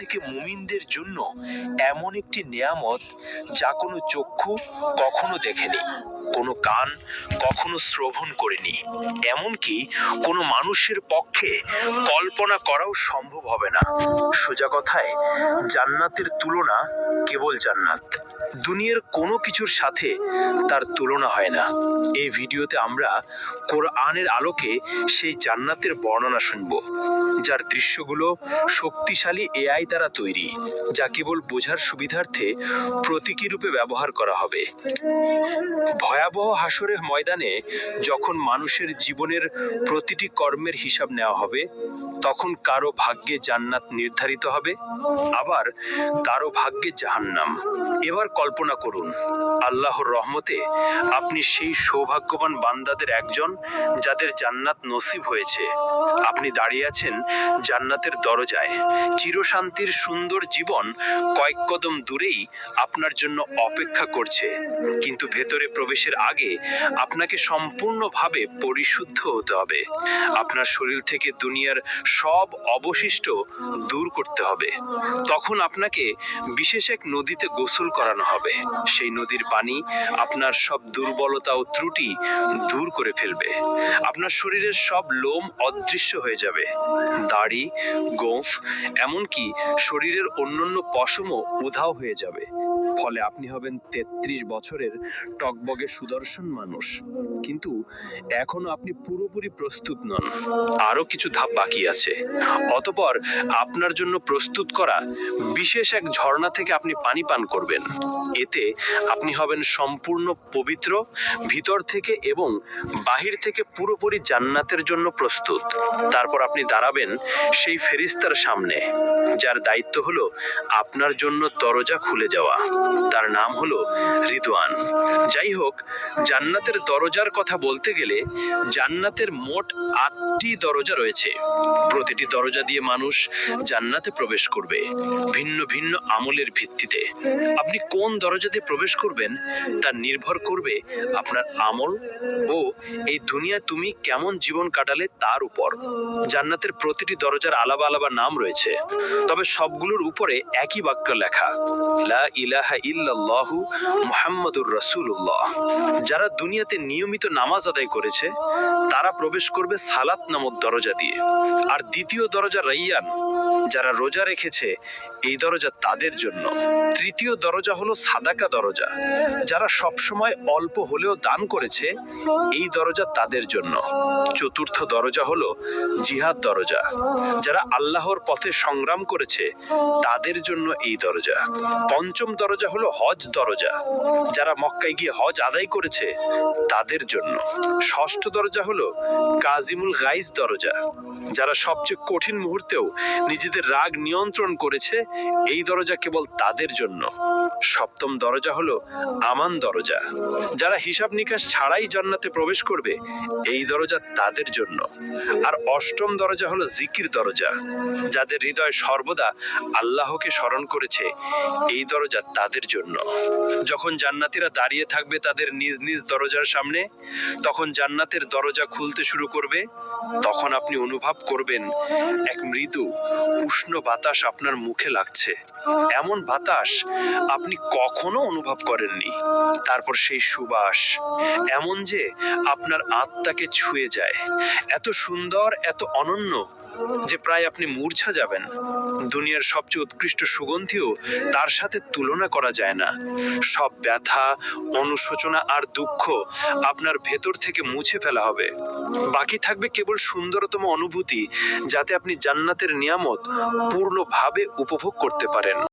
থেকে মুমিনদের জন্য এমন একটি নেয়ামত যা কোনো চক্ষু কখনো দেখেনি, কোনো কান কখনো শ্রবণ করেনি, এমনকি কোনো মানুষের পক্ষে কল্পনা করাও সম্ভব হবে না। সোজা কথায়, জান্নাতের তুলনা কেবল জান্নাত, দুনিয়ার কোনো কিছুর সাথে তার তুলনা হয় না। এই ভিডিওতে আমরা কোরআনের আলোকে সেই জান্নাতের বর্ণনা শুনব, যার দৃশ্যগুলো শক্তিশালী এআই দ্বারা তৈরি, যা কেবল বোঝার সুবিধার্থে প্রতীকী রূপে ব্যবহার করা হবে। ভয়াবহ হাসরের ময়দানে যখন মানুষের জীবনের প্রতিটি কর্মের হিসাব নেওয়া হবে, তখন কারো ভাগ্যে জান্নাত নির্ধারিত হবে, আবার কারো ভাগ্যে জাহান্নাম। এবার কল্পনা করুন, আল্লাহর রহমতে আপনি সেই সৌভাগ্যবান বান্দাদের একজন যাদের জান্নাত নসিব হয়েছে। আপনি দাঁড়িয়ে আছেন জান্নাতের দরজায়, চিরশান্তির সুন্দর জীবন কয়েক কদম দূরেই আপনার জন্য অপেক্ষা করছে। কিন্তু ভেতরে প্রবেশের আগে আপনাকে সম্পূর্ণভাবে পরিশুদ্ধ হতে হবে। আপনার শরীর থেকে দুনিয়ার সব অবশিষ্ট দূর করতে হবে। তখন আপনাকে বিশেষ এক নদীতে গোসল করানো হবে। সেই নদীর পানি আপনার সব দুর্বলতা ও ত্রুটি দূর করে ফেলবে। আপনার শরীরের সব লোম অদৃশ্য হয়ে যাবে, দাড়ি, গোঁফ, এমনকি শরীরের অন্যান্য পশমও উধাও হয়ে যাবে। ফলে আপনি হবেন 33 বছরের টকবগে সুদর্শন মানুষ। কিন্তু এখনো আপনি পুরোপুরি প্রস্তুত নন, আরো কিছু ধাপ বাকি আছে। অতঃপর আপনার জন্য প্রস্তুত করা বিশেষ এক ঝর্ণা থেকে আপনি পানি পান করবেন। এতে আপনি হবেন সম্পূর্ণ পবিত্র, ভিতর থেকে এবং বাহির থেকে পুরোপুরি জান্নাতের জন্য প্রস্তুত। তারপর আপনি দাঁড়াবেন সেই ফেরেশতার সামনে, যার দায়িত্ব হলো আপনার জন্য দরজা খুলে যাওয়া। তার নাম হলো রিদওয়ান। যাই হোক, জান্নাতের দরজার কথা বলতে গেলে জান্নাতের মোট 8টি দরজা রয়েছে। প্রতিটি দরজা দিয়ে মানুষ জান্নাতে প্রবেশ করবে ভিন্ন ভিন্ন আমলের ভিত্তিতে। আপনি কোন দরজাতে প্রবেশ করবেন তা নির্ভর করবে আপনার আমল ও এই দুনিয়ায় তুমি কেমন জীবন কাটালে তার উপর। জান্নাতের প্রতিটি দরজার আলাদা আলাদা নাম রয়েছে, তবে সবগুলোর উপরে একই বাক্য লেখা, লা ইলাহা ইল্লাল্লাহু মুহাম্মাদুর রাসূলুল্লাহ। যারা দুনিয়াতে নিয়মিত নামাজ আদায় করেছে তারা প্রবেশ করবে সালাত নামক দরজা দিয়ে। আর দ্বিতীয় দরজা রাইয়ান, যারা রোজা রেখেছে এই দরজা তাদের জন্য। তৃতীয় দরজা হলো সাদাকা দরজা, যারা সবসময় অল্প হলেও দান করেছে এই দরজা তাদের জন্য। চতুর্থ দরজা হলো জিহাদ দরজা, যারা আল্লাহর পথে সংগ্রাম করেছে তাদের জন্য এই দরজা। পঞ্চম দরজা হলো হজ দরজা, যারা মক্কায় গিয়ে হজ আদায় করেছে তাদের জন্য। ষষ্ঠ দরজা হলো কাজিমুল গাইজ দরজা, যারা সবচেয়ে কঠিন মুহূর্তেও নিজেদের রাগ নিয়ন্ত্রণ করেছে এই দরজা কেবল তাদের জন্য। সপ্তম দরজা হলো আমান দরজা, যারা হিসাব নিকাশ ছাড়াই জান্নাতে প্রবেশ করবে এই দরজা তাদের জন্য। আর অষ্টম দরজা হলো জিকির দরজা, যাদের হৃদয় সর্বদা আল্লাহকে স্মরণ করেছে এই দরজা তাদের জন্য। যখন জান্নাতীরা দাঁড়িয়ে থাকবে তাদের নিজ নিজ দরজার সামনে, তখন জান্নাতের দরজা খুলতে শুরু করবে। তখন আপনি অনুভব করবেন এক মৃদু উষ্ণ বাতাস আপনার মুখে লাগছে, এমন বাতাস আপনি কখনো অনুভব করেননি। তারপর সেই সুবাস এমন যে আপনার আত্মাকে ছুঁয়ে যায়, এত সুন্দর, এত অনন্য যে প্রায় আপনি মূর্ছা যাবেন। দুনিয়ার সবচেয়ে উৎকৃষ্ট সুগন্ধিও তার সাথে তুলনা করা যায় না। সব ব্যথা, অনুশোচনা আর দুঃখ আপনার ভেতর থেকে মুছে ফেলা হবে। বাকি থাকবে কেবল সুন্দরতম অনুভূতি, যাতে আপনি জান্নাতের নিয়ামত পূর্ণভাবে উপভোগ করতে পারেন।